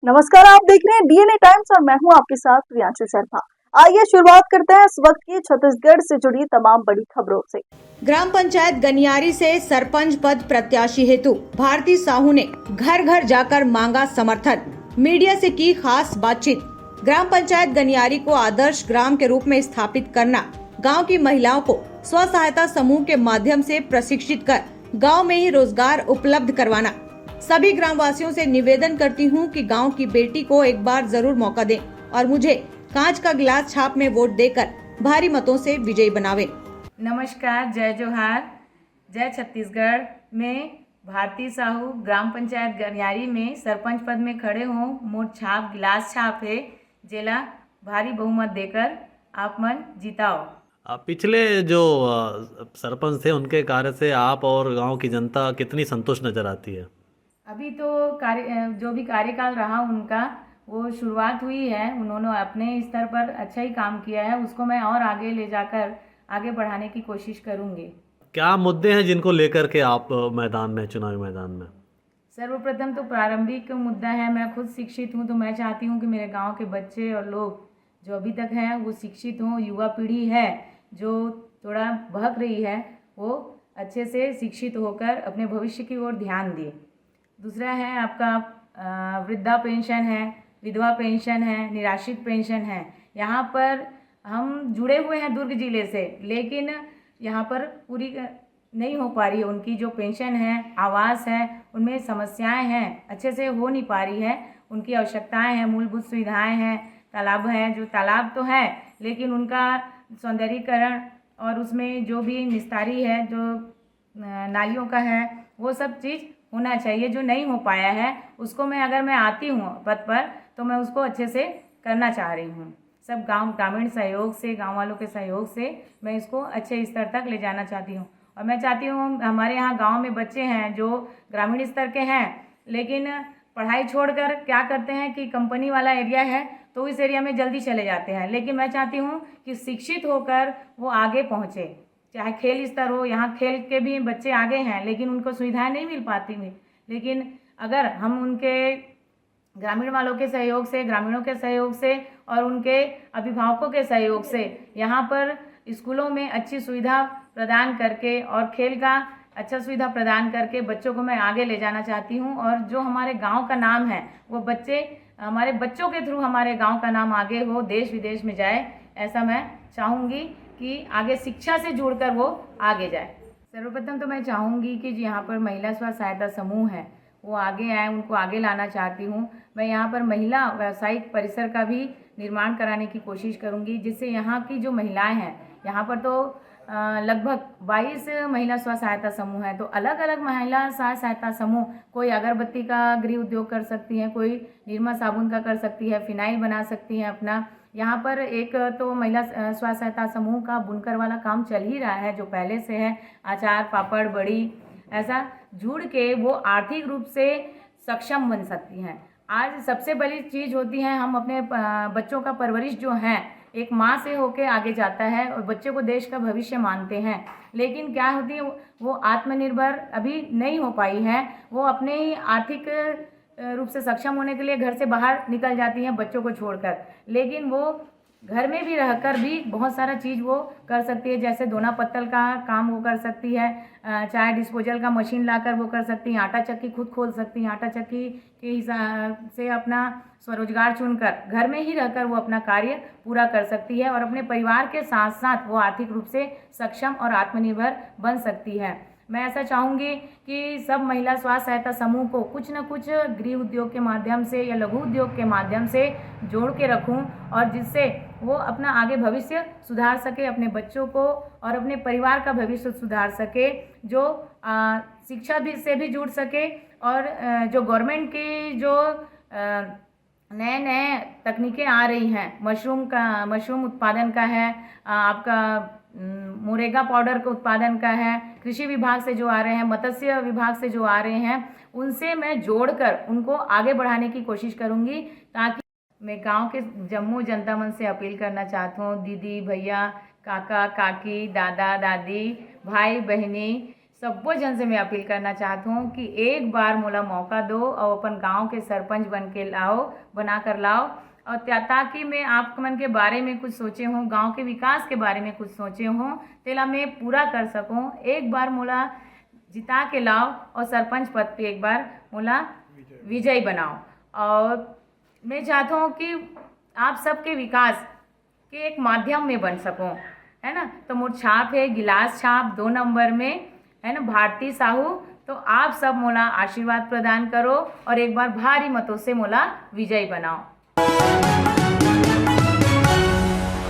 नमस्कार, आप देख रहे हैं डीएनए टाइम्स और मैं हूं आपके साथ प्रियांशु शर्मा। आइए शुरुआत करते हैं इस वक्त की छत्तीसगढ़ से जुड़ी तमाम बड़ी खबरों से। ग्राम पंचायत गनियारी से सरपंच पद प्रत्याशी हेतु भारती साहू ने घर घर जाकर मांगा समर्थन। मीडिया से की खास बातचीत। ग्राम पंचायत गनियारी को आदर्श ग्राम के रूप में स्थापित करना, गांव की महिलाओं को स्व सहायता समूह के माध्यम से प्रशिक्षित कर गांव में ही रोजगार उपलब्ध करवाना। सभी ग्रामवासियों से निवेदन करती हूं कि गांव की बेटी को एक बार जरूर मौका दें और मुझे कांच का गिलास छाप में वोट देकर भारी मतों से विजयी बनावे। नमस्कार, जय जोहार, जय छत्तीसगढ़। में भारती साहू ग्राम पंचायत गनियारी में सरपंच पद में खड़े हों। मोर छाप गिलास छाप है, जेला भारी बहुमत देकर आप मन जिताओ। पिछले जो सरपंच थे उनके कार्य से आप और गांव की जनता कितनी संतुष्ट नजर आती है? अभी तो जो भी कार्यकाल रहा उनका, वो शुरुआत हुई है। उन्होंने अपने स्तर पर अच्छा ही काम किया है, उसको मैं और आगे ले जाकर आगे बढ़ाने की कोशिश करूँगी। क्या मुद्दे हैं जिनको लेकर के आप मैदान में, चुनावी मैदान में? सर्वप्रथम तो प्रारंभिक मुद्दा है, मैं खुद शिक्षित हूँ, तो मैं चाहती हूँ कि मेरे गांव के बच्चे और लोग जो अभी तक हैं वो शिक्षित हों। युवा पीढ़ी है जो थोड़ा बहक रही है, वो अच्छे से शिक्षित होकर अपने भविष्य की ओर ध्यान दें। दूसरा है आपका वृद्धा पेंशन है, विधवा पेंशन है, निराश्रित पेंशन है। यहाँ पर हम जुड़े हुए हैं दुर्ग जिले से, लेकिन यहाँ पर पूरी नहीं हो पा रही है। उनकी जो पेंशन है, आवास है, उनमें समस्याएं हैं, अच्छे से हो नहीं पा रही है। उनकी आवश्यकताएं हैं, मूलभूत सुविधाएं हैं, तालाब हैं, जो तालाब तो है लेकिन उनका सौंदर्यीकरण और उसमें जो भी निस्तारी है, जो नालियों का है, वो सब चीज़ होना चाहिए। जो नहीं हो पाया है उसको अगर मैं आती हूँ पद पर, तो मैं उसको अच्छे से करना चाह रही हूँ। सब ग्रामीण सहयोग से, गांव वालों के सहयोग से मैं इसको अच्छे स्तर तक ले जाना चाहती हूँ। और मैं चाहती हूँ, हमारे यहाँ गांव में बच्चे हैं जो ग्रामीण स्तर के हैं, लेकिन पढ़ाई छोड़कर क्या करते हैं कि कंपनी वाला एरिया है तो इस एरिया में जल्दी चले जाते हैं। लेकिन मैं चाहती हूँ कि शिक्षित होकर वो आगे पहुँचे। चाहे खेल स्तर हो, यहाँ खेल के भी बच्चे आगे हैं लेकिन उनको सुविधाएं नहीं मिल पाती हैं। लेकिन अगर हम उनके ग्रामीण वालों के सहयोग से, ग्रामीणों के सहयोग से और उनके अभिभावकों के सहयोग से यहाँ पर स्कूलों में अच्छी सुविधा प्रदान करके और खेल का अच्छा सुविधा प्रदान करके बच्चों को मैं आगे ले जाना चाहती हूँ। और जो हमारे गांव का नाम है, वो बच्चे हमारे बच्चों के थ्रू हमारे गांव का नाम आगे हो, देश विदेश में जाए, ऐसा मैं चाहूँगी कि आगे शिक्षा से जुड़कर वो आगे जाए। सर्वप्रथम तो मैं चाहूँगी कि यहाँ पर महिला स्व सहायता समूह है वो आगे आए, उनको आगे लाना चाहती हूँ। मैं यहाँ पर महिला व्यावसायिक परिसर का भी निर्माण कराने की कोशिश करूँगी, जिससे यहाँ की जो महिलाएं हैं, यहाँ पर तो लगभग 22 महिला स्व सहायता समूह है। तो अलग अलग महिला स्व सहायता समूह, कोई अगरबत्ती का गृह उद्योग कर सकती हैं, कोई निरमा साबुन का कर सकती है, फिनाइल बना सकती हैं अपना। यहाँ पर एक तो महिला स्व सहायता समूह का बुनकर वाला काम चल ही रहा है, जो पहले से है। अचार, पापड़, बड़ी, ऐसा जुड़ के वो आर्थिक रूप से सक्षम बन सकती हैं। आज सबसे बड़ी चीज़ होती है, हम अपने बच्चों का परवरिश जो है एक माँ से होके आगे जाता है और बच्चे को देश का भविष्य मानते हैं। लेकिन क्या होती है, वो आत्मनिर्भर अभी नहीं हो पाई है। वो अपने ही आर्थिक रूप से सक्षम होने के लिए घर से बाहर निकल जाती हैं बच्चों को छोड़कर, लेकिन वो घर में भी रहकर भी बहुत सारा चीज़ वो कर सकती है। जैसे दोना पत्तल का काम वो कर सकती है, चाहे डिस्पोजल का मशीन लाकर वो कर सकती हैं, आटा चक्की खुद खोल सकती हैं, आटा चक्की के हिसाब से अपना स्वरोजगार चुनकर घर में ही रहकर वो अपना कार्य पूरा कर सकती है और अपने परिवार के साथ साथ वो आर्थिक रूप से सक्षम और आत्मनिर्भर बन सकती है। मैं ऐसा चाहूँगी कि सब महिला स्व सहायता समूह को कुछ न कुछ गृह उद्योग के माध्यम से या लघु उद्योग के माध्यम से जोड़ के रखूं, और जिससे वो अपना आगे भविष्य सुधार सके, अपने बच्चों को और अपने परिवार का भविष्य सुधार सके, जो शिक्षा भी से भी जुड़ सके। और जो गवर्नमेंट की जो नए नए तकनीकें आ रही हैं, मशरूम उत्पादन का है, आपका मोरेगा पाउडर का उत्पादन का है, कृषि विभाग से जो आ रहे हैं, मत्स्य विभाग से जो आ रहे हैं, उनसे मैं जोड़कर उनको आगे बढ़ाने की कोशिश करूंगी। ताकि मैं गांव के जम्मू जनता मन से अपील करना चाहता हूँ, दीदी भैया, काका काकी, दादा दादी, भाई बहनी, सबो जन से मैं अपील करना चाहती हूँ कि एक बार मोला मौका दो और अपन गांव के सरपंच बन के लाओ, बना कर लाओ, और ताकि मैं आप मन के बारे में कुछ सोचे हूँ, गांव के विकास के बारे में कुछ सोचे हूँ, तेला मैं पूरा कर सकूँ। एक बार मोला जिता के लाओ और सरपंच पद पे एक बार मोला विजयी बनाओ। और मैं चाहता हूँ कि आप सबके विकास के एक माध्यम में बन सकूँ, है ना। तो मोर छाप है गिलास छाप 2 नंबर में, है ना, भारती साहू। तो आप सब मोला आशीर्वाद प्रदान करो और एक बार भारी मतों से मोला विजयी बनाओ।